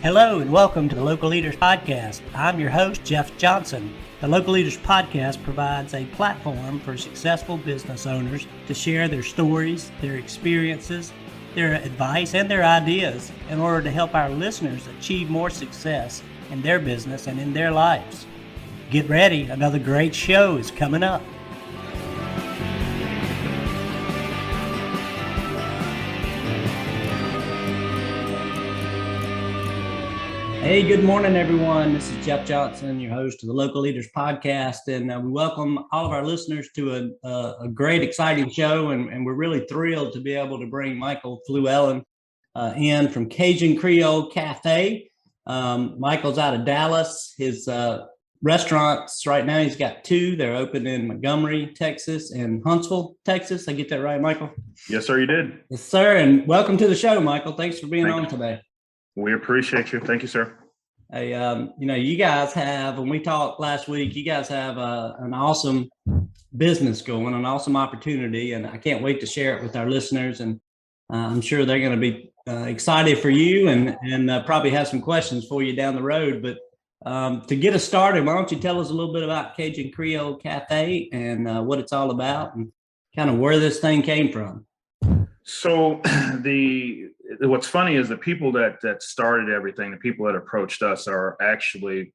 Hello and welcome to the Local Leaders Podcast. I'm your host, Jeff Johnson. The Local Leaders Podcast provides a platform for successful business owners to share their stories, their experiences, their advice, and their ideas in order to help our listeners achieve more success in their business and in their lives. Get ready, another great show is coming up. Hey, good morning, everyone. This is Jeff Johnson, your host of the Local Leaders Podcast, and we welcome all of our listeners to a great, exciting show, and we're really thrilled to be able to bring Michael Fluellen in from Kajun Kreol Café. Michael's out of Dallas. His restaurants right now, he's got two. They're open in Montgomery, Texas, and Huntsville, Texas. I get that right, Michael? Yes, sir, you did. Yes, sir, and welcome to the show, Michael. Thanks for being on today. We appreciate you. Thank you, sir. Hey, you guys have, when we talked last week, you guys have an awesome business going, an awesome opportunity, and I can't wait to share it with our listeners. And I'm sure they're going to be excited for you and probably have some questions for you down the road. But to get us started, why don't you tell us a little bit about Kajun Kreol Café and what it's all about and kind of where this thing came from? So what's funny is the people that started everything, the people that approached us are actually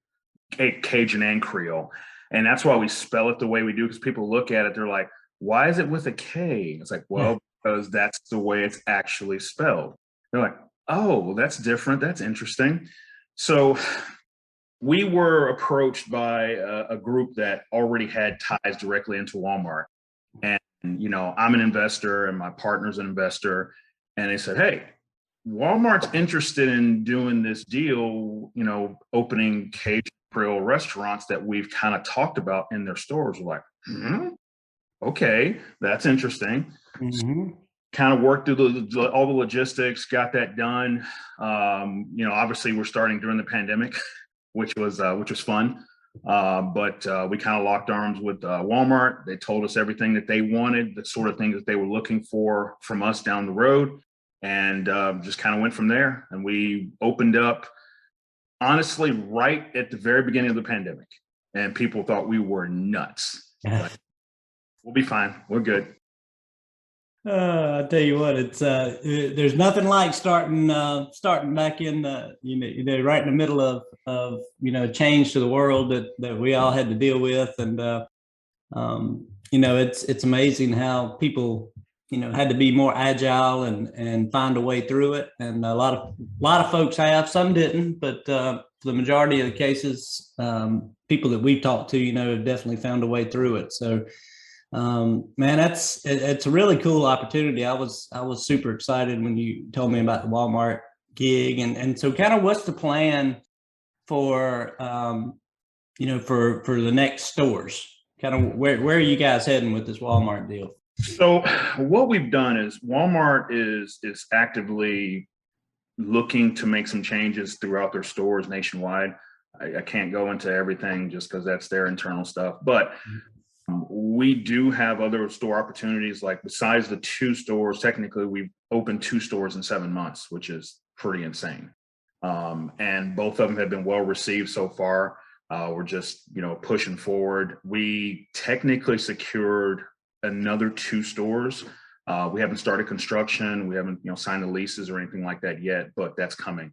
Cajun and Creole. And that's why we spell it the way we do, because people look at it, they're like, why is it with a K? It's like, well, because that's the way it's actually spelled. They're like, oh, well, that's different. That's interesting. So we were approached by a group that already had ties directly into Wal-Mart. And I'm an investor and my partner's an investor. And they said, hey, Walmart's interested in doing this deal, opening Kajun Kreol restaurants that we've kind of talked about in their stores. We're like, okay, that's interesting. Mm-hmm. Kind of worked through all the logistics, got that done. Obviously we're starting during the pandemic, which was fun. But we kind of locked arms with Walmart. They told us everything that they wanted, the sort of things that they were looking for from us down the road, and just kind of went from there. And we opened up, honestly, right at the very beginning of the pandemic. And people thought we were nuts. But we'll be fine. We're good. I tell you what, it's there's nothing like starting back in right in the middle of change to the world that we all had to deal with, and it's amazing how people had to be more agile and find a way through it, and a lot of folks have, some didn't, but for the majority of the cases, people that we've talked to have definitely found a way through it. So. Man, it's a really cool opportunity. I was super excited when you told me about the Walmart gig, and so kind of what's the plan for for the next stores? Kind of where are you guys heading with this Walmart deal? So what we've done is Walmart is actively looking to make some changes throughout their stores nationwide. I can't go into everything just because that's their internal stuff, but we do have other store opportunities. Like besides the two stores, technically we've opened 2 stores in 7 months, which is pretty insane. And both of them have been well received so far. We're just, pushing forward. We technically secured another 2 stores. We haven't started construction. We haven't, signed the leases or anything like that yet, but that's coming.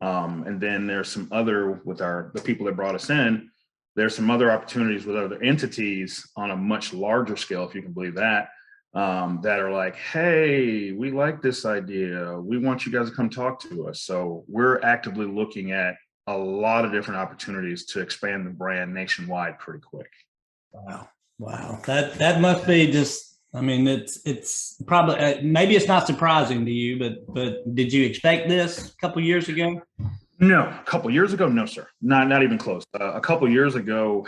And then there's some other with the people that brought us in. There's some other opportunities with other entities on a much larger scale, if you can believe that, that are like, hey, we like this idea. We want you guys to come talk to us. So we're actively looking at a lot of different opportunities to expand the brand nationwide pretty quick. Wow. That must be just, it's probably, maybe it's not surprising to you, but did you expect this a couple of years ago? No, a couple of years ago, no, sir. Not even close. A couple of years ago,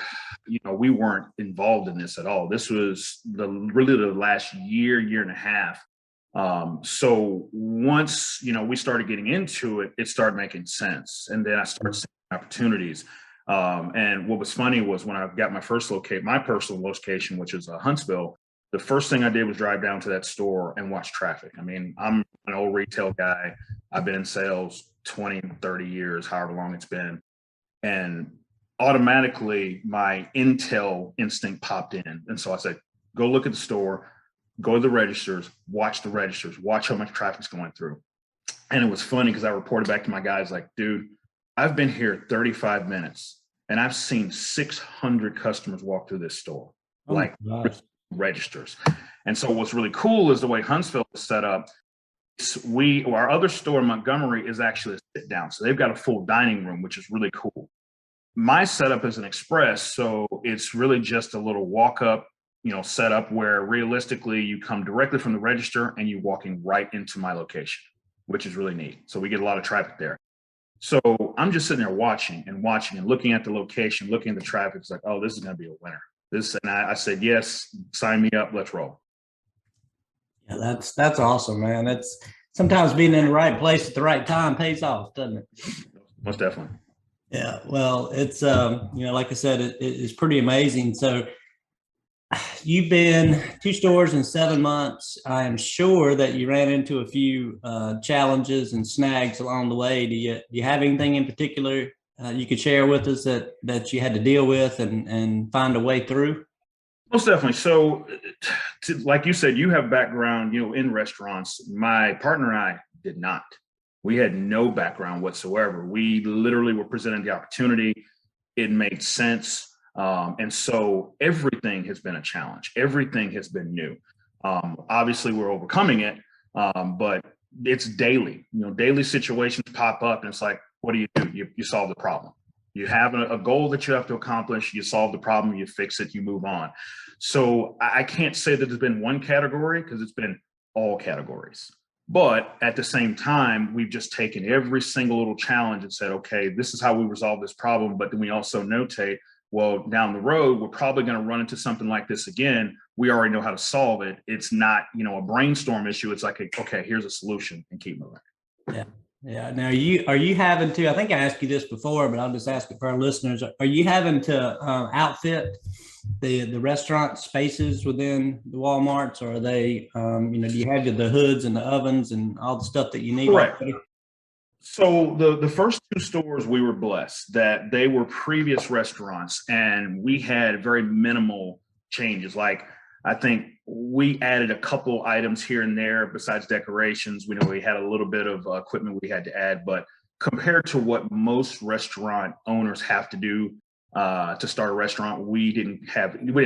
we weren't involved in this at all. This was really the last year and a half. So once, we started getting into it, it started making sense. And then I started seeing opportunities. And what was funny was when I got my personal location, which is Huntsville, the first thing I did was drive down to that store and watch traffic. I mean, I'm an old retail guy. I've been in sales 20, 30 years, however long it's been. And automatically my intel instinct popped in. And so I said, go look at the store, go to the registers, watch how much traffic's going through. And it was funny because I reported back to my guys like, dude, I've been here 35 minutes and I've seen 600 customers walk through this store, like registers. And so what's really cool is the way Huntsville is set up. Our other store in Montgomery is actually a sit down. So they've got a full dining room, which is really cool. My setup is an express. So it's really just a little walk up, setup where realistically you come directly from the register and you're walking right into my location, which is really neat. So we get a lot of traffic there. So I'm just sitting there watching and looking at the location, looking at the traffic. It's like, oh, this is going to be a winner. And I said, yes, sign me up. Let's roll. Yeah, that's awesome, man. That's sometimes being in the right place at the right time pays off, doesn't it? Most definitely. Yeah. Well, it's like I said, it's pretty amazing. So you've been 2 stores in 7 months. I am sure that you ran into a few challenges and snags along the way. Do you have anything in particular you could share with us that you had to deal with and find a way through? Most definitely. So, like you said, you have background, in restaurants. My partner and I did not. We had no background whatsoever. We literally were presented the opportunity. It made sense. And so everything has been a challenge. Everything has been new. Obviously, we're overcoming it, but it's daily. Daily situations pop up, and it's like, what do? You solve the problem. You have a goal that you have to accomplish. You solve the problem. You fix it. You move on. So I can't say that there's been one category because it's been all categories. But at the same time, we've just taken every single little challenge and said, okay, this is how we resolve this problem. But then we also notate, well, down the road, we're probably going to run into something like this again. We already know how to solve it. It's not, a brainstorm issue. It's like, okay, here's a solution and keep moving. Yeah. Yeah. Now, are you having to, I think I asked you this before, but I'll just ask it for our listeners. Are you having to outfit the restaurant spaces within the Walmarts, or are they, do you have the hoods and the ovens and all the stuff that you need? Correct. So the first 2 stores, we were blessed that they were previous restaurants and we had very minimal changes. Like, I think we added a couple items here and there besides decorations. We had a little bit of equipment we had to add, but compared to what most restaurant owners have to do to start a restaurant, we didn't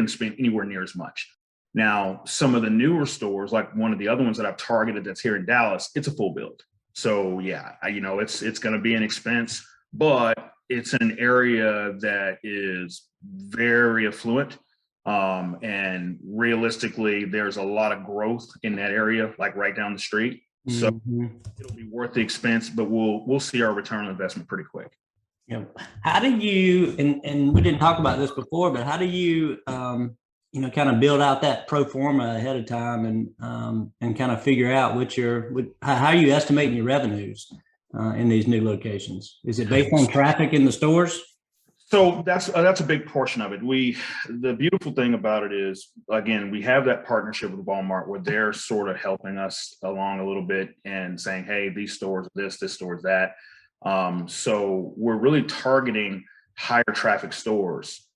spend anywhere near as much. Now, some of the newer stores, like one of the other ones that I've targeted that's here in Dallas, it's a full build. So yeah, it's going to be an expense, but it's an area that is very affluent. And realistically, there's a lot of growth in that area, like right down the street. So it'll be worth the expense, but we'll see our return on investment pretty quick. Yeah. How do you, and we didn't talk about this before, but how do you, kind of build out that pro forma ahead of time and kind of figure out how are you estimating your revenues in these new locations? Is it based on traffic in the stores? So that's a big portion of it. The beautiful thing about it is, again, we have that partnership with Wal-Mart where they're sort of helping us along a little bit and saying, hey, these stores are this store is that. So we're really targeting higher traffic stores,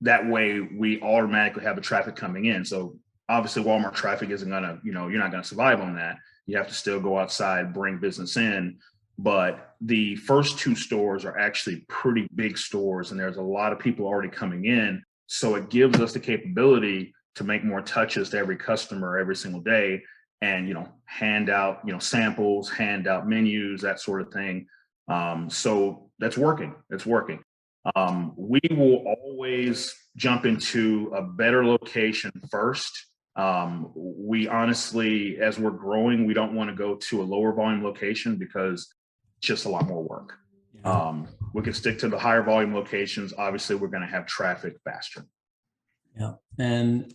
that way we automatically have the traffic coming in. So obviously Walmart traffic isn't gonna, you're not gonna survive on that. You have to still go outside, bring business in. But the first 2 stores are actually pretty big stores and there's a lot of people already coming in. So it gives us the capability to make more touches to every customer every single day and, hand out, samples, hand out menus, that sort of thing. So that's working. It's working. We will always jump into a better location first. We honestly, as we're growing, we don't want to go to a lower volume location because it's just a lot more work. We can stick to the higher volume locations. Obviously, we're going to have traffic faster. Yeah. And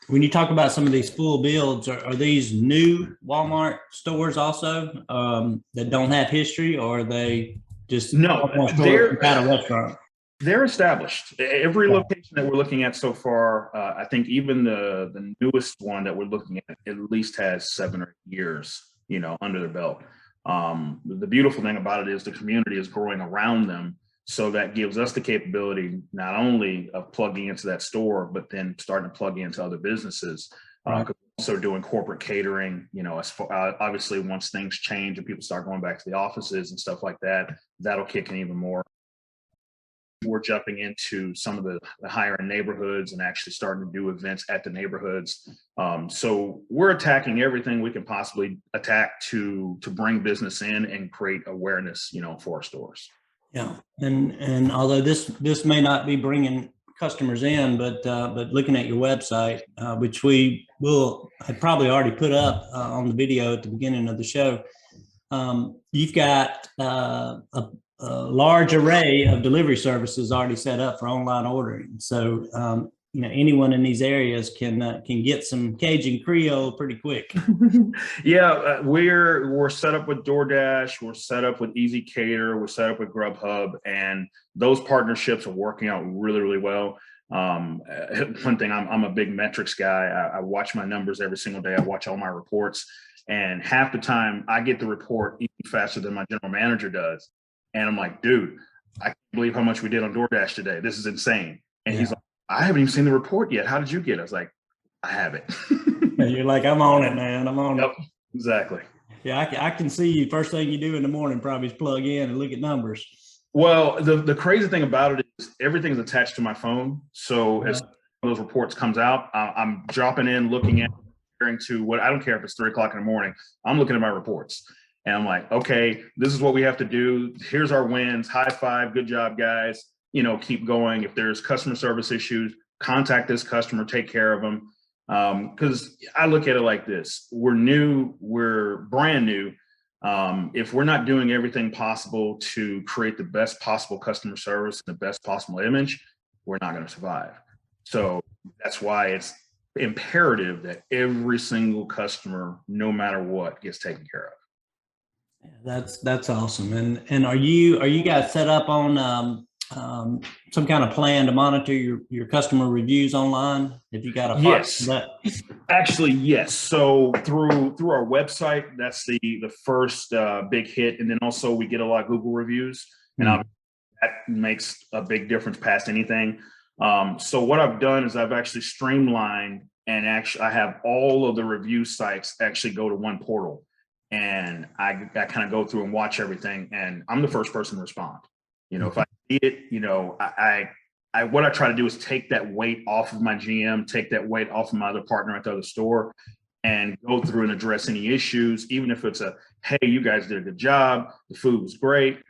when you talk about some of these full builds, are these new Walmart stores also that don't have history, or are they just no? they're out of restaurant? They're established. Every location that we're looking at so far, I think even the newest one that we're looking at least has 7 or 8 years, under their belt. The beautiful thing about it is the community is growing around them. So that gives us the capability not only of plugging into that store, but then starting to plug into other businesses. Also doing corporate catering, obviously once things change and people start going back to the offices and stuff like that, that'll kick in even more. We're jumping into some of the higher end neighborhoods and actually starting to do events at the neighborhoods. So we're attacking everything we can possibly attack to bring business in and create awareness, for our stores. Yeah, and although this may not be bringing customers in, but looking at your website, which we will have probably already put up on the video at the beginning of the show, you've got a large array of delivery services already set up for online ordering. So, anyone in these areas can get some Kajun Kreol pretty quick. Yeah, we're set up with DoorDash, we're set up with Easy Cater, we're set up with Grubhub, and those partnerships are working out really, really well. One thing, I'm a big metrics guy. I watch my numbers every single day. I watch all my reports, and half the time I get the report even faster than my general manager does. And I'm like, dude, I can't believe how much we did on DoorDash today. This is insane. And he's like, I haven't even seen the report yet. How did you get it? I was like, I have it. You're like, I'm on it, man. I'm on it. Exactly. Yeah, I can see you. First thing you do in the morning probably is plug in and look at numbers. Well, the crazy thing about it is everything's attached to my phone. So as those reports comes out, I'm dropping in, looking at, comparing to what, I don't care if it's 3:00 in the morning, I'm looking at my reports. And I'm like, okay, this is what we have to do. Here's our wins. High five. Good job, guys. Keep going. If there's customer service issues, contact this customer, take care of them. Because I look at it like this. We're new. We're brand new. If we're not doing everything possible to create the best possible customer service and the best possible image, we're not going to survive. So that's why it's imperative that every single customer, no matter what, gets taken care of. That's awesome. And are you guys set up on some kind of plan to monitor your customer reviews online? If you got a yes, actually yes. So through our website, that's the first big hit, and then also we get a lot of Google reviews, and that makes a big difference past anything. So what I've done is I've actually streamlined, and actually I have all of the review sites actually go to one portal. And I kind of go through and watch everything, and I'm the first person to respond. If I see it, I what I try to do is take that weight off of my GM, take that weight off of my other partner at the other store, and go through and address any issues. Even if it's hey, you guys did a good job, the food was great.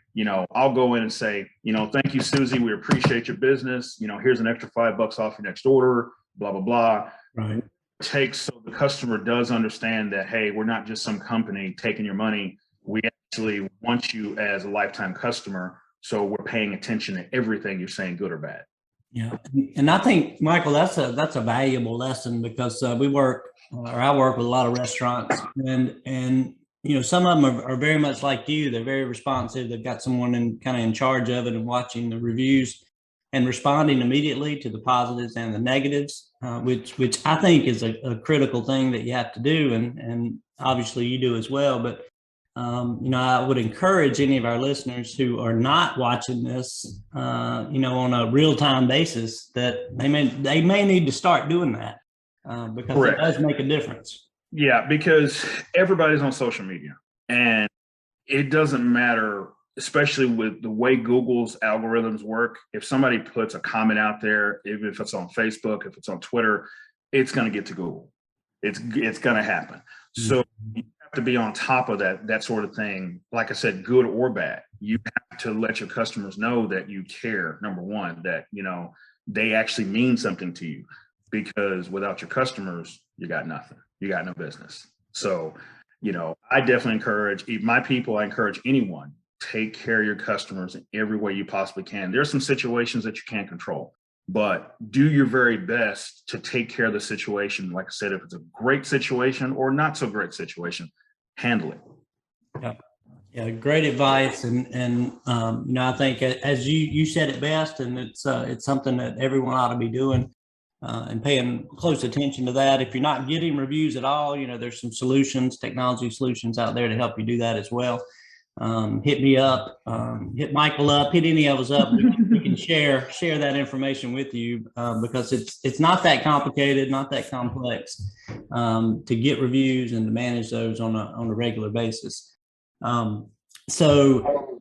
I'll go in and say, thank you, Susie, we appreciate your business. Here's an extra $5 off your next order. Blah blah blah. Right. Takes so the customer does understand that, hey, we're not just some company taking your money. We actually want you as a lifetime customer. So we're paying attention to everything you're saying, good or bad. Yeah. And I think, Michael, that's a valuable lesson, because I work with a lot of restaurants, and some of them are very much like you. They're very responsive. They've got someone in charge of it and watching the reviews and responding immediately to the positives and the negatives, which I think is a critical thing that you have to do, and obviously you do as well. But I would encourage any of our listeners who are not watching this, on a real-time basis, that they may need to start doing that, because Correct. It does make a difference. Yeah, because everybody's on social media, and it doesn't matter. Especially with the way Google's algorithms work, if somebody puts a comment out there, even if it's on Facebook, if it's on Twitter, it's going to get to Google. It's going to happen. Mm-hmm. So you have to be on top of that sort of thing. Like I said, good or bad, you have to let your customers know that you care. Number one, that they actually mean something to you, because without your customers, you got nothing. You got no business. So I definitely encourage my people. I encourage anyone. Take care of your customers in every way you possibly can. There's some situations that you can't control, but do your very best to take care of the situation. Like I said, if it's a great situation or not so great situation, handle it. Yeah. Yeah, great advice, and I think as you said it best, and it's something that everyone ought to be doing and paying close attention to that. If you're not getting reviews at all, there's some solutions, technology solutions out there to help you do that as well. Hit me up, hit Michael up, hit any of us up. We can share that information with you because it's not that complicated, not that complex to get reviews and to manage those on a regular basis. So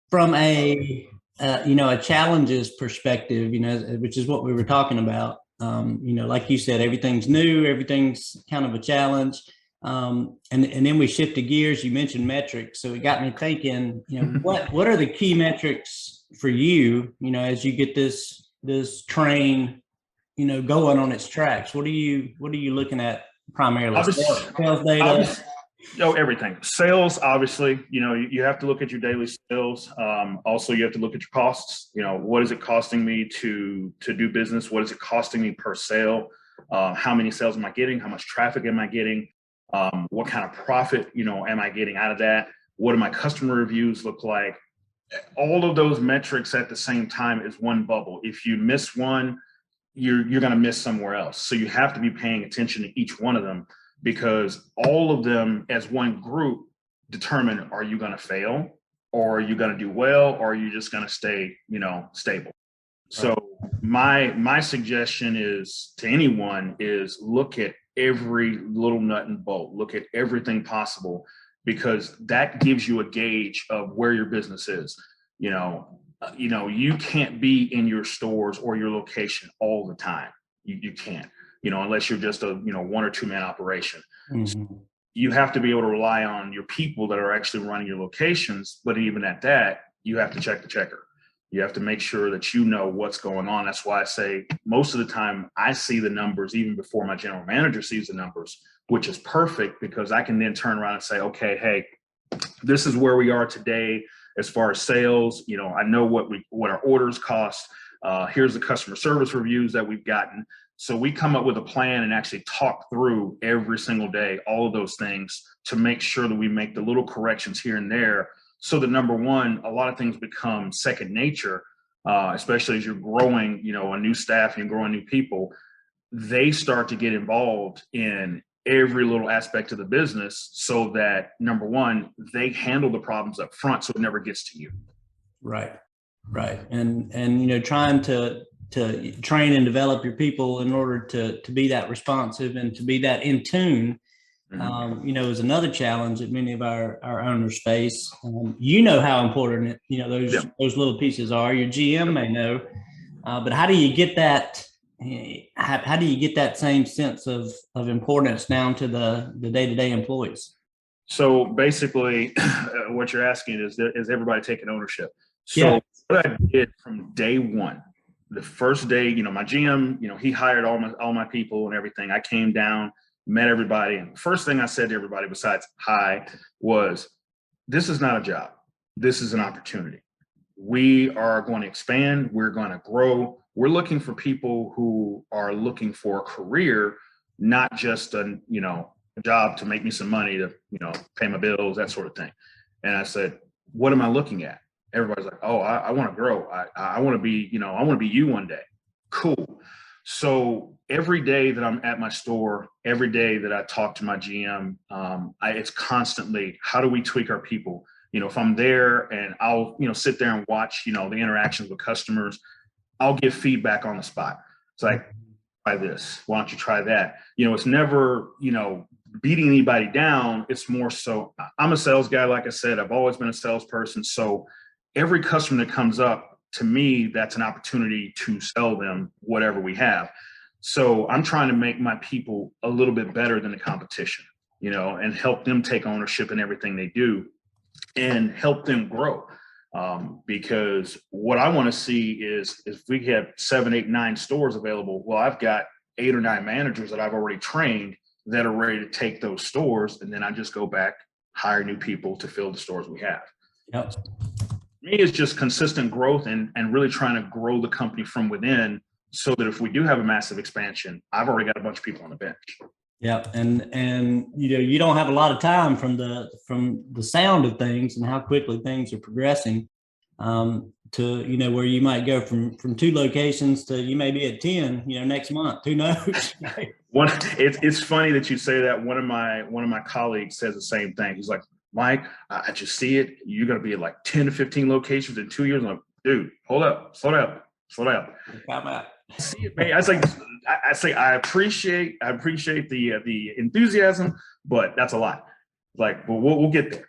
from a challenges perspective, which is what we were talking about, like you said, everything's new, everything's kind of a challenge. And then we shifted gears. You mentioned metrics. So it got me thinking, what are the key metrics for you, as you get this train, going on its tracks? What are you looking at primarily? Sales data? Everything. Sales, obviously, you have to look at your daily sales. Also, you have to look at your costs. What is it costing me to do business? What is it costing me per sale? How many sales am I getting? How much traffic am I getting? What kind of profit, am I getting out of that? What do my customer reviews look like? All of those metrics at the same time is one bubble. If you miss one, you're going to miss somewhere else. So you have to be paying attention to each one of them, because all of them as one group determine, are you going to fail, or are you going to do well, or are you just going to stay, stable? So my suggestion is to anyone is look at every little nut and bolt, look at everything possible, because that gives you a gauge of where your business is. You can't be in your stores or your location all the time. You can't. Unless you're just a, 1 or 2 man operation. Mm-hmm. So you have to be able to rely on your people that are actually running your locations. But even at that, you have to check the checker. You have to make sure that you know what's going on. That's why I say most of the time I see the numbers even before my general manager sees the numbers, which is perfect, because I can then turn around and say, okay, hey, this is where we are today as far as sales. I know what our orders cost. Here's the customer service reviews that we've gotten. So we come up with a plan and actually talk through every single day, all of those things, to make sure that we make the little corrections here and there. So that, number one, a lot of things become second nature, especially as you're growing, a new staff and you're growing new people. They start to get involved in every little aspect of the business, so that, number one, they handle the problems up front, so it never gets to you. Right. And trying to train and develop your people in order to be that responsive and to be that in tune, is another challenge that many of our owners face. How important those little pieces are. Your GM may know, but how do you get that? How do you get that same sense of importance down to the day-to-day employees? So basically, what you're asking is everybody taking ownership? So what I did from day one, the first day, my GM, he hired all my people and everything. I came down, met everybody, and the first thing I said to everybody, besides hi, was, this is not a job. This is an opportunity. We are going to expand. We're going to grow. We're looking for people who are looking for a career, not just a job to make me some money to pay my bills, that sort of thing. And I said, what am I looking at? Everybody's like, oh, I want to grow. I want to be, I want to be you one day. Cool. So every day that I'm at my store, every day that I talk to my GM, it's constantly, how do we tweak our people? If I'm there and I'll, sit there and watch, the interactions with customers, I'll give feedback on the spot. It's like, try this. Why don't you try that? It's never, beating anybody down. It's more so, I'm a sales guy. Like I said, I've always been a salesperson. So every customer that comes up to me, that's an opportunity to sell them whatever we have. So I'm trying to make my people a little bit better than the competition, and help them take ownership in everything they do and help them grow. Because what I want to see is if we have 7, 8, 9 stores available, well, I've got 8 or 9 managers that I've already trained that are ready to take those stores. And then I just go back, hire new people to fill the stores we have. Yep. For me, it's just consistent growth and really trying to grow the company from within, so that if we do have a massive expansion, I've already got a bunch of people on the bench. Yeah, and you don't have a lot of time from the sound of things and how quickly things are progressing, to where you might go from 2 locations to you may be at 10 next month. Who knows? It's funny that you say that. One of my colleagues says the same thing. He's like, Mike, I just see it. You're going to be at like 10 to 15 locations in 2 years. I'm like, dude, hold up, slow down. Come out. See it, man. I say I appreciate the enthusiasm, but that's a lot. Like, well, we'll get there.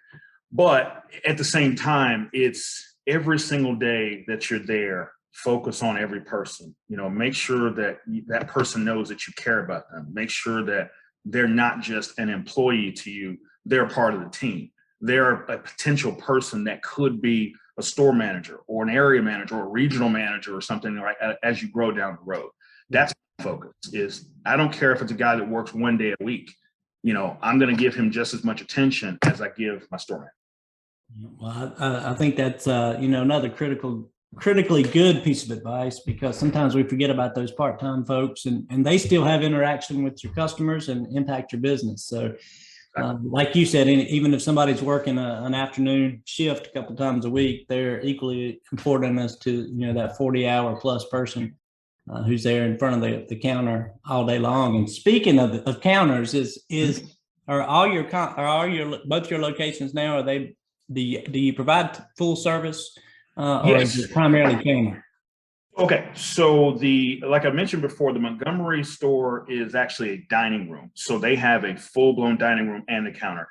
But at the same time, it's every single day that you're there, focus on every person. Make sure that that person knows that you care about them. Make sure that they're not just an employee to you, they're part of the team. They're a potential person that could be a store manager or an area manager or a regional manager or something, right, as you grow down the road. That's my focus. Is I don't care if it's a guy that works 1 day a week. I'm going to give him just as much attention as I give my store manager. Well, I think that's another critically good piece of advice, because sometimes we forget about those part-time folks, and they still have interaction with your customers and impact your business. So like you said, even if somebody's working an afternoon shift a couple times a week, they're equally important as to that 40-hour plus person who's there in front of the counter all day long. And speaking of counters, are both your locations now, do you provide full service, or Yes. is it primarily counter? Okay, so like I mentioned before, the Montgomery store is actually a dining room. So they have a full-blown dining room and a counter.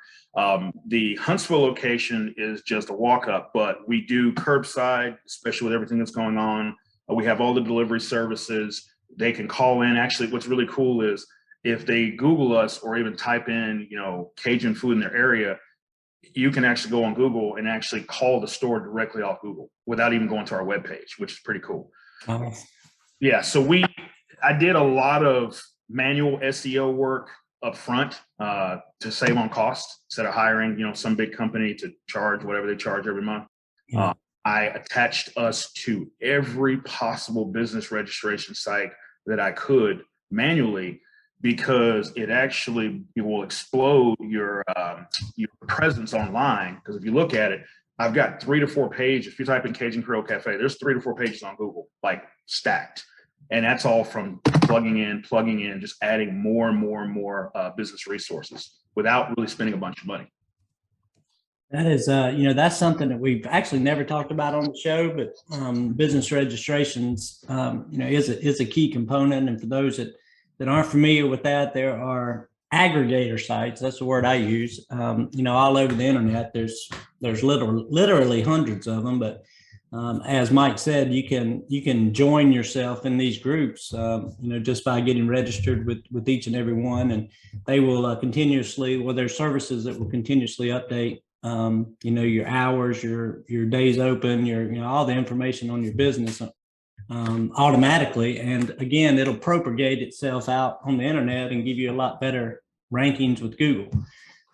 The Huntsville location is just a walk-up, but we do curbside, especially with everything that's going on. We have all the delivery services. They can call in. Actually, what's really cool is if they Google us or even type in, Cajun food in their area, you can actually go on Google and actually call the store directly off Google without even going to our webpage, which is pretty cool. Yeah, so I did a lot of manual SEO work up front to save on cost instead of hiring, some big company to charge whatever they charge every month. Yeah. I attached us to every possible business registration site that I could manually, because it will explode your presence online. Because if you look at it, I've got 3 to 4 pages. If you type in Kajun Kreol Café, there's 3 to 4 pages on Google, like stacked. And that's all from plugging in, just adding more and more business resources without really spending a bunch of money. That is, that's something that we've actually never talked about on the show, but business registrations, is a key component. And for those that aren't familiar with that, there are aggregator sites. That's the word I use. All over the internet. There's literally hundreds of them. But as Mike said, you can join yourself in these groups, just by getting registered with each and every one, and they will continuously. Well, there's services that will continuously update. Your hours, your days open, all the information on your business automatically. And again, it'll propagate itself out on the internet and give you a lot better rankings with Google.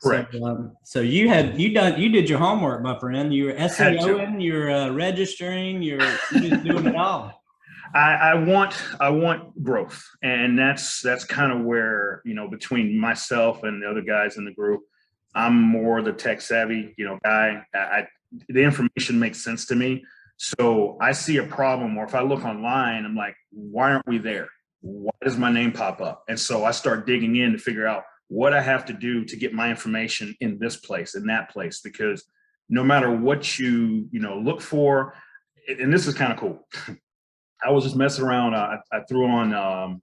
Correct. So you did your homework, my friend. You're SEOing, you're registering, you're just doing it all. I want growth, and that's kind of where, between myself and the other guys in the group, I'm more the tech savvy, guy. The information makes sense to me. So I see a problem, or if I look online, I'm like, why aren't we there? Why does my name pop up? And so I start digging in to figure out what I have to do to get my information in this place, in that place, because no matter what you look for, and this is kind of cool. I was just messing around. I threw on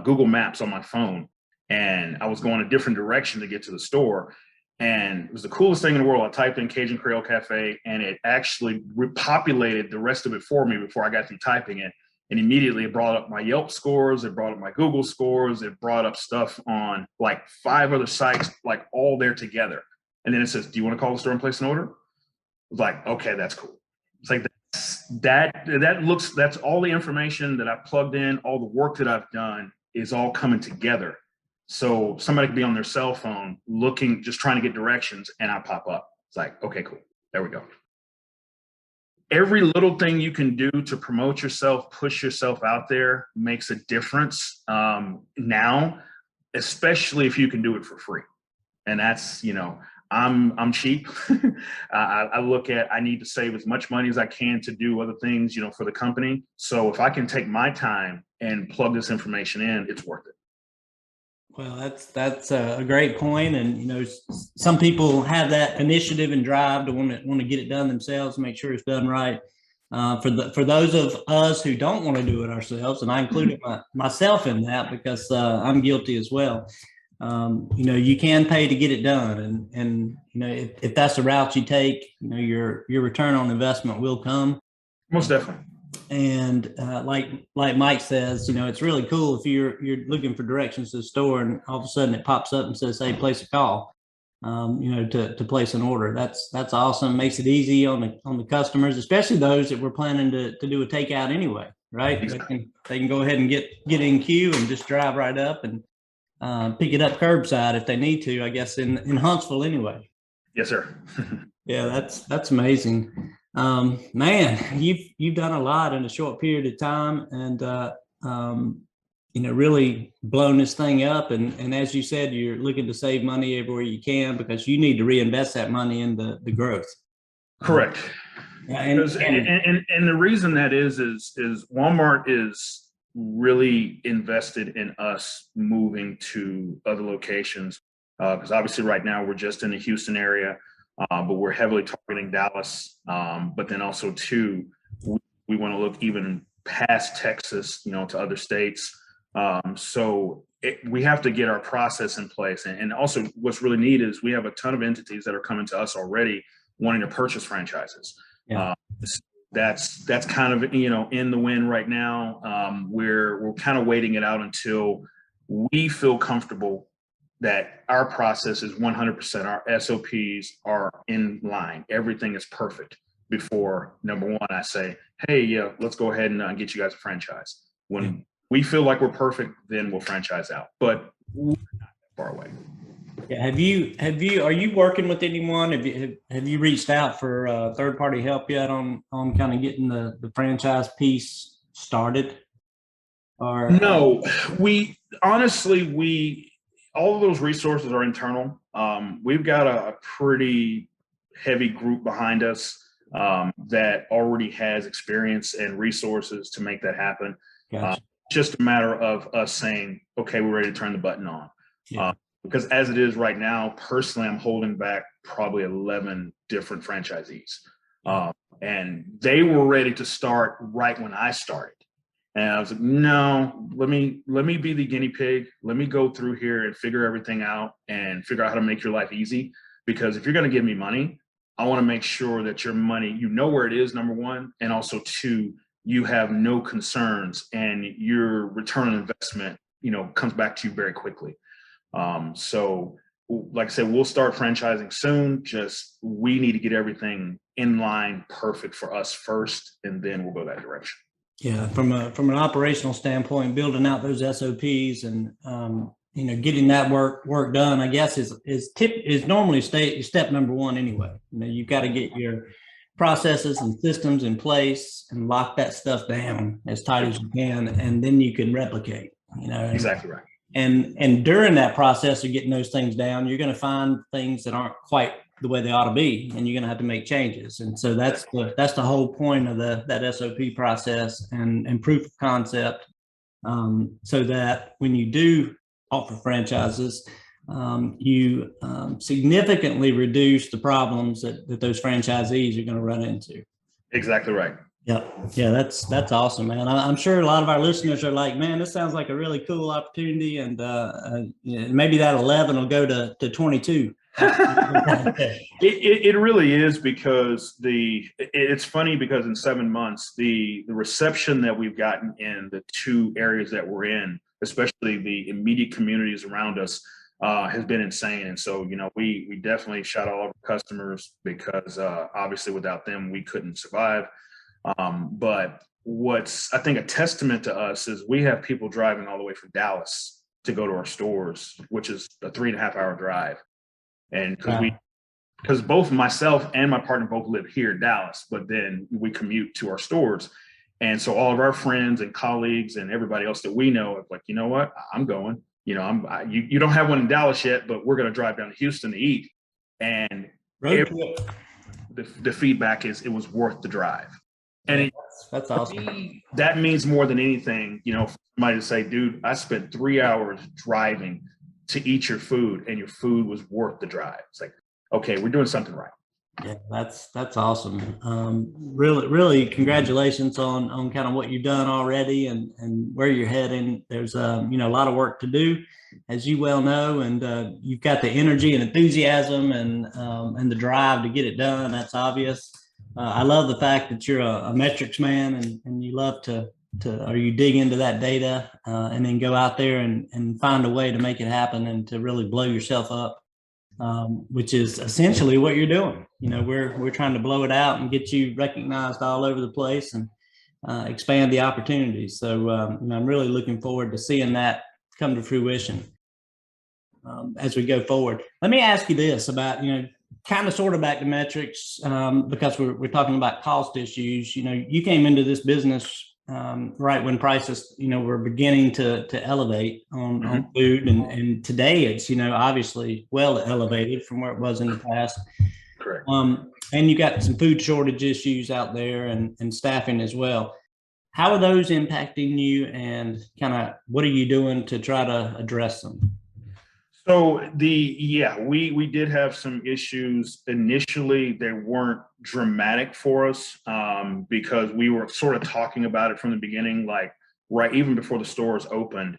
Google Maps on my phone, and I was going a different direction to get to the store. And it was the coolest thing in the world. I typed in Kajun Kreol Café, and it actually repopulated the rest of it for me before I got through typing it. And immediately it brought up my Yelp scores. It brought up my Google scores. It brought up stuff on like 5 other sites, like all there together. And then it says, do you want to call the store and place an order? I was like, okay, that's cool. It's like that's all the information that I've plugged in, all the work that I've done is all coming together. So somebody could be on their cell phone looking, just trying to get directions, and I pop up. It's like, okay, cool. There we go. Every little thing you can do to promote yourself, push yourself out there makes a difference. Now, especially if you can do it for free. And that's, I'm cheap. I look at, I need to save as much money as I can to do other things, for the company. So if I can take my time and plug this information in, it's worth it. Well, that's a great point, and some people have that initiative and drive to want to get it done themselves, make sure it's done right. For those of us who don't want to do it ourselves, and I included myself in that because I'm guilty as well. You can pay to get it done, and if that's the route you take, your return on investment will come. Most definitely. And like Mike says, it's really cool if you're looking for directions to the store and all of a sudden it pops up and says, "Hey, place a call," to place an order. That's awesome. Makes it easy on the customers, especially those that were planning to do a takeout anyway, right? Exactly. They can go ahead and get in queue and just drive right up and pick it up curbside if they need to, I guess, in Huntsville anyway. Yes, sir. Yeah, that's amazing. Man, you've done a lot in a short period of time, and really blown this thing up. And as you said, you're looking to save money everywhere you can because you need to reinvest that money in the growth. Correct. And the reason that is Walmart is really invested in us moving to other locations, because obviously right now we're just in the Houston area. But we're heavily targeting Dallas. But then also too, we want to look even past Texas, to other states. So we have to get our process in place. And also what's really neat is we have a ton of entities that are coming to us already wanting to purchase franchises. Yeah. That's kind of, in the wind right now. We're kind of waiting it out until we feel comfortable that our process is 100%, our SOPs are in line. Everything is perfect before, number one, I say, "Hey, yeah, let's go ahead and get you guys a franchise." When we feel like we're perfect, then we'll franchise out, but we're not that far away. Yeah. Are you working with anyone? Have you reached out for third-party help yet on kind of getting the franchise piece started? Or no, all of those resources are internal. We've got a pretty heavy group behind us that already has experience and resources to make that happen. Gotcha. Just a matter of us saying, "Okay, we're ready to turn the button on." Yeah. Because as it is right now, personally, I'm holding back probably 11 different franchisees. And they were ready to start right when I started. And I was like, "No, let me be the guinea pig. Let me go through here and figure everything out and figure out how to make your life easy. Because if you're going to give me money, I want to make sure that your money, you know where it is, number one, and also two, you have no concerns and your return on investment, comes back to you very quickly." So like I said, we'll start franchising soon. Just we need to get everything in line perfect for us first, and then we'll go that direction. Yeah, from an operational standpoint, building out those SOPs and getting that work done, I guess is normally step number one anyway. You've got to get your processes and systems in place and lock that stuff down as tight as you can, and then you can replicate. Exactly right. And during that process of getting those things down, you're going to find things that aren't quite the way they ought to be, and you're going to have to make changes. And so that's the whole point of that SOP process and proof of concept, so that when you do offer franchises, you significantly reduce the problems that those franchisees are going to run into. Exactly right. Yeah, that's awesome, man. I'm sure a lot of our listeners are like, "Man, this sounds like a really cool opportunity," and maybe that 11 will go to 22. It really is, because it's funny because in 7 months, the reception that we've gotten in the two areas that we're in, especially the immediate communities around us, has been insane. And so, we definitely shout all our customers because obviously without them, we couldn't survive. But what's, I think, a testament to us is we have people driving all the way from Dallas to go to our stores, which is a 3.5-hour drive. And because both myself and my partner both live here in Dallas, but then we commute to our stores. And so all of our friends and colleagues and everybody else that we know are like, "You know what, I'm going, You don't have one in Dallas yet, but we're going to drive down to Houston to eat. And the feedback is it was worth the drive. And that's awesome. That means more than anything, for somebody to say, dude, I spent 3 hours driving to eat your food and your food was worth the drive. It's like, okay, we're doing something right. Yeah, that's awesome. Really congratulations on kind of what you've done already and where you're heading. There's a lot of work to do, as you well know, and you've got the energy and enthusiasm and the drive to get it done. That's obvious. I love the fact that you're a metrics man and you love to or you dig into that data and then go out there and find a way to make it happen and to really blow yourself up. Which is essentially what you're doing. We're trying to blow it out and get you recognized all over the place and expand the opportunities. So I'm really looking forward to seeing that come to fruition as we go forward. Let me ask you this about, kind of sort of back to metrics because we're talking about cost issues. You came into this business right when prices, were beginning to elevate on food. And today it's, obviously well elevated from where it was in the past. Correct. And you got some food shortage issues out there and staffing as well. How are those impacting you and kind of what are you doing to try to address them? So we did have some issues initially. They weren't dramatic for us because we were sort of talking about it from the beginning, like right even before the stores opened.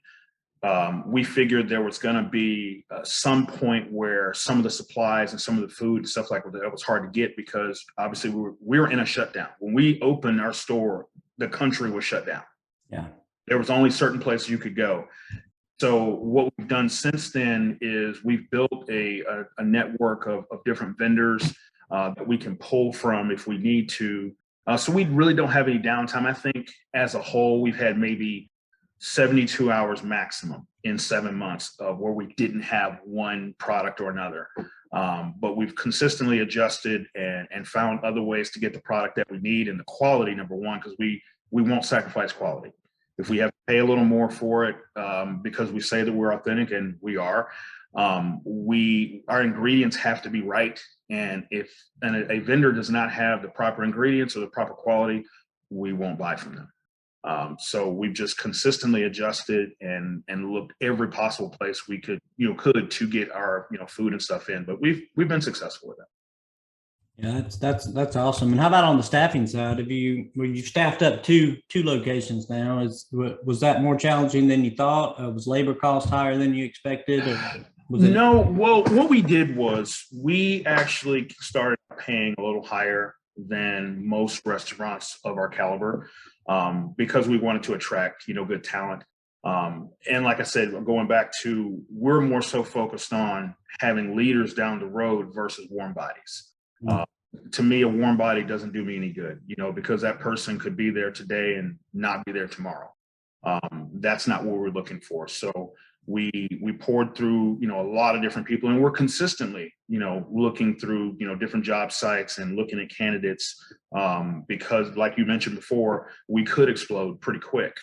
We figured there was going to be some point where some of the supplies and some of the food and stuff like that was hard to get because obviously we were in a shutdown. When we opened our store, the country was shut down. Yeah, there was only certain places you could go. So what we've done since then is we've built a network of different vendors that we can pull from if we need to. So we really don't have any downtime. I think as a whole, we've had maybe 72 hours maximum in 7 months of where we didn't have one product or another. But we've consistently adjusted and found other ways to get the product that we need and the quality, number one, because we won't sacrifice quality. If we have to pay a little more for it because we say that we're authentic, and we are, our ingredients have to be right. And if a vendor does not have the proper ingredients or the proper quality, we won't buy from them. So we've just consistently adjusted and looked every possible place we could to get our food and stuff in. But we've been successful with that. Yeah, that's awesome. And how about on the staffing side? Were you staffed up two locations now? Was that more challenging than you thought? Was labor cost higher than you expected? No. Well, what we did was we actually started paying a little higher than most restaurants of our caliber because we wanted to attract good talent. And like I said, going back to, we're more so focused on having leaders down the road versus warm bodies. To me, a warm body doesn't do me any good, because that person could be there today and not be there tomorrow. That's not what we're looking for. So we poured through, a lot of different people, and we're consistently, looking through, different job sites and looking at candidates because, like you mentioned before, we could explode pretty quick.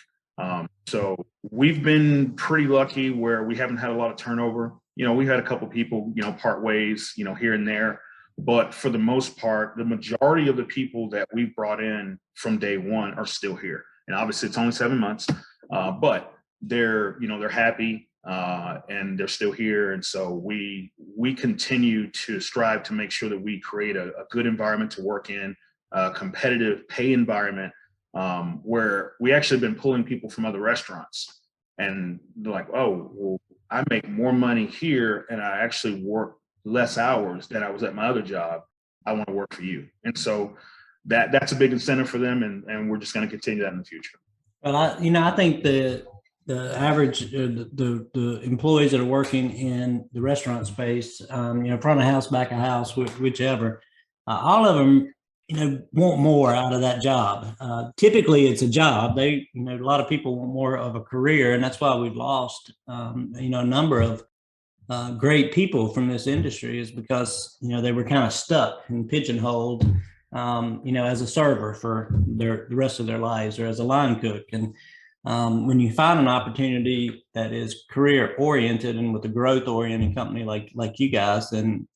So we've been pretty lucky where we haven't had a lot of turnover. We've had a couple people, part ways, here and there. But for the most part, the majority of the people that we've brought in from day one are still here. And obviously it's only 7 months, but they're happy and they're still here. And so we continue to strive to make sure that we create a good environment to work in, a competitive pay environment where we actually been pulling people from other restaurants. And they're like, oh, well, I make more money here and I actually work less hours than I was at my other job. I want to work for you. And so that's a big incentive for them. And we're just going to continue that in the future. Well, I think the average, the employees that are working in the restaurant space, front of house, back of house, whichever, all of them, want more out of that job. Typically it's a job. A lot of people want more of a career, and that's why we've lost, a number of great people from this industry is because, they were kind of stuck and pigeonholed, as a server for the rest of their lives or as a line cook. And when you find an opportunity that is career oriented and with a growth oriented company like you guys, then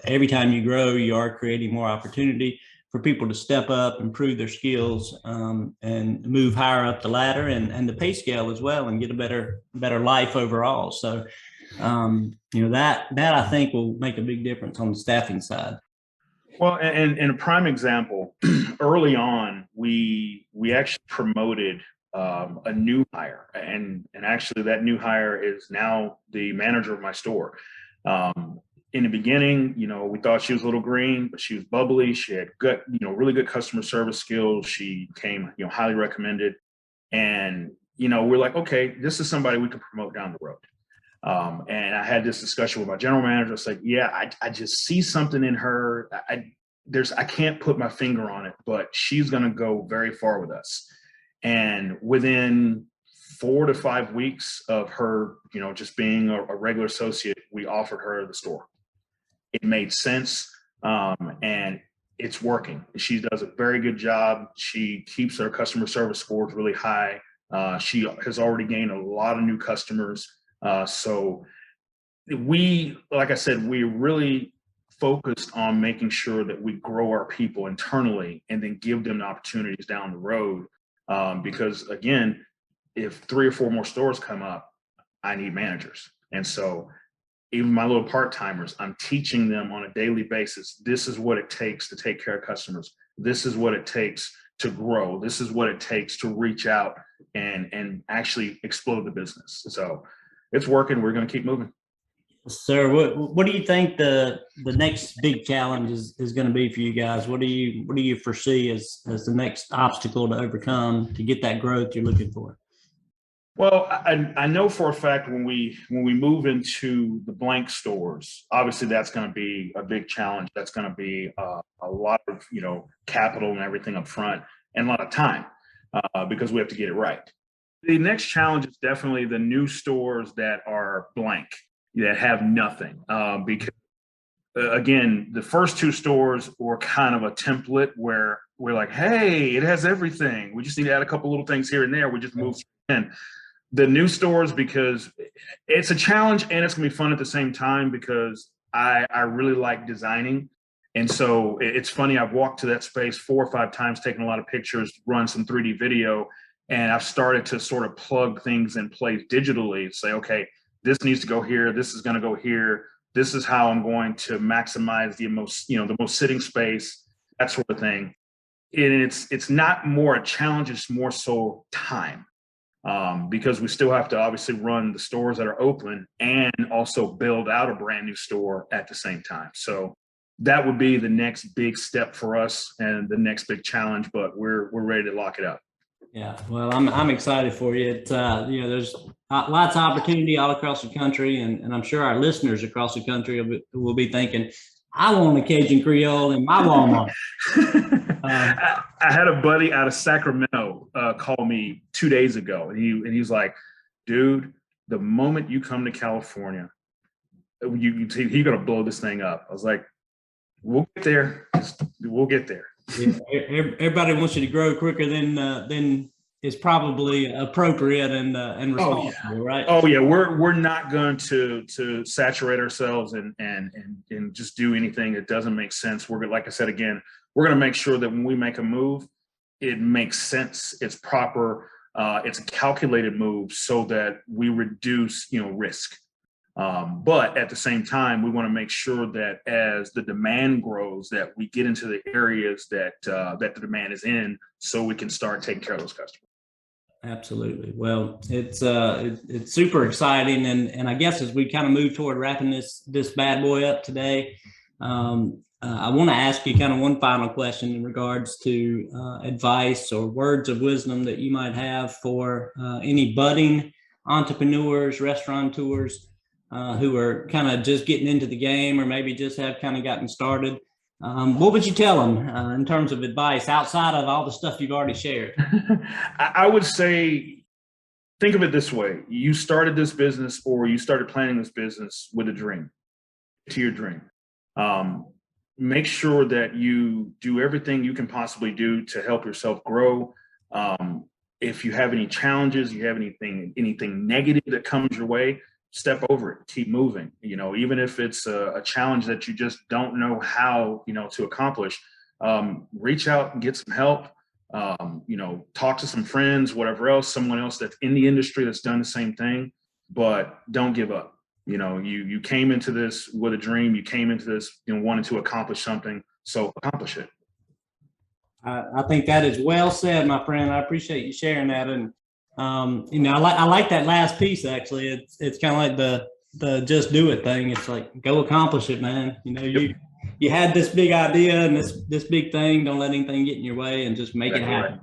every time you grow, you are creating more opportunity for people to step up, improve their skills, and move higher up the ladder and the pay scale as well, and get a better life overall. So, that I think will make a big difference on the staffing side. Well, and a prime example, early on, we actually promoted a new hire, and actually that new hire is now the manager of my store. In the beginning, we thought she was a little green, but she was bubbly. She had good, really good customer service skills. She came, highly recommended, and we're like, okay, this is somebody we can promote down the road. And I had this discussion with my general manager. It's like, yeah, I just see something in her. I can't put my finger on it, but she's going to go very far with us. And within 4 to 5 weeks of her, just being a regular associate, we offered her the store. It made sense. And it's working. She does a very good job. She keeps her customer service scores really high. She has already gained a lot of new customers. So like I said, we really focused on making sure that we grow our people internally and then give them the opportunities down the road. Because again, if 3 or 4 more stores come up, I need managers. And so even my little part-timers, I'm teaching them on a daily basis. This is what it takes to take care of customers. This is what it takes to grow. This is what it takes to reach out and actually explode the business. So it's working. We're going to keep moving. Sir, what do you think the next big challenge is going to be for you guys? What do you foresee as the next obstacle to overcome to get that growth you're looking for? Well, I know for a fact when we move into the blank stores, obviously that's going to be a big challenge. That's going to be a lot of capital and everything up front, and a lot of time because we have to get it right. The next challenge is definitely the new stores that are blank, that have nothing. Because again, the first 2 stores were kind of a template where we're like, hey, it has everything. We just need to add a couple little things here and there. We just move in. The new stores, because it's a challenge and it's gonna be fun at the same time, because I really like designing. And so it's funny, I've walked to that space 4 or 5 times, taken a lot of pictures, run some 3D video, and I've started to sort of plug things in place digitally, say, okay, this needs to go here, this is gonna go here, this is how I'm going to maximize the most sitting space, that sort of thing. And it's not more a challenge, it's more so time. Because we still have to obviously run the stores that are open and also build out a brand new store at the same time. So that would be the next big step for us and the next big challenge, but we're ready to lock it up. Yeah, well, I'm excited for you. It's there's lots of opportunity all across the country, and I'm sure our listeners across the country will be thinking, I want a Kajun Kreol in my Wal-Mart. I had a buddy out of Sacramento call me 2 days ago, and he's like, dude, the moment you come to California, you're gonna blow this thing up. I was like, we'll get there. We'll get there. Yeah, everybody wants you to grow quicker than is probably appropriate and responsible, right? Oh yeah, we're not going to saturate ourselves and just do anything that doesn't make sense. We're, like I said again, we're going to make sure that when we make a move, it makes sense, it's proper, it's a calculated move, so that we reduce risk. But at the same time, we want to make sure that as the demand grows, that we get into the areas that the demand is in, so we can start taking care of those customers. Absolutely. Well, it's super exciting, and I guess as we kind of move toward wrapping this bad boy up today, I want to ask you kind of one final question in regards to advice or words of wisdom that you might have for any budding entrepreneurs, restaurateurs who are kind of just getting into the game, or maybe just have kind of gotten started. What would you tell them in terms of advice outside of all the stuff you've already shared? I would say, think of it this way. You started this business, or you started planning this business with a dream, to your dream. Make sure that you do everything you can possibly do to help yourself grow. if you have any challenges, you have anything negative that comes your way, step over it, keep moving. Even if it's a challenge that you just don't know how, to accomplish, reach out and get some help. Talk to some friends, whatever else, someone else that's in the industry that's done the same thing, but don't give up. You came into this with a dream. You came into this, wanting to accomplish something. So accomplish it. I think that is well said, my friend. I appreciate you sharing that. And, I like that last piece, actually. It's kind of like the just do it thing. It's like, go accomplish it, man. You had this big idea and this big thing. Don't let anything get in your way and just make it happen. Right.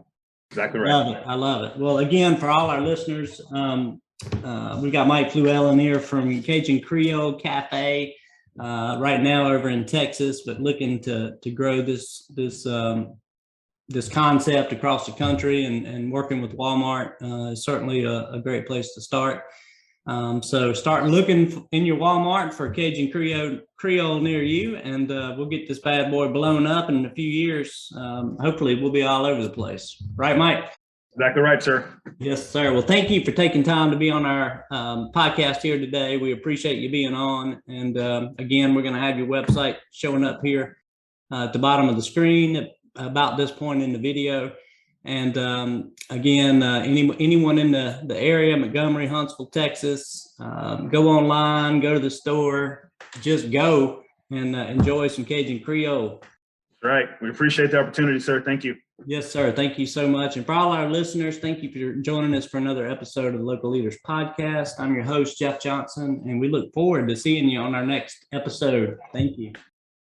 Exactly right. Love it. I love it. Well, again, for all our listeners, we got Mike Fluellen here from Kajun Kreol Café right now over in Texas, but looking to grow this concept across the country, and working with Walmart is certainly a great place to start. So start looking in your Walmart for Kajun Kreol near you, and we'll get this bad boy blown up. And in a few years, hopefully we'll be all over the place. Right, Mike? Exactly right, sir. Yes, sir. Well, thank you for taking time to be on our podcast here today. We appreciate you being on. And again, we're going to have your website showing up here at the bottom of the screen about this point in the video. And again, anyone in the area, Montgomery, Huntsville, Texas, go online, go to the store, just go and enjoy some Kajun Kreol. Right. We appreciate the opportunity, sir. Thank you. Yes, sir. Thank you so much. And for all our listeners, thank you for joining us for another episode of the Local Leaders Podcast. I'm your host, Jeff Johnson, and we look forward to seeing you on our next episode. Thank you.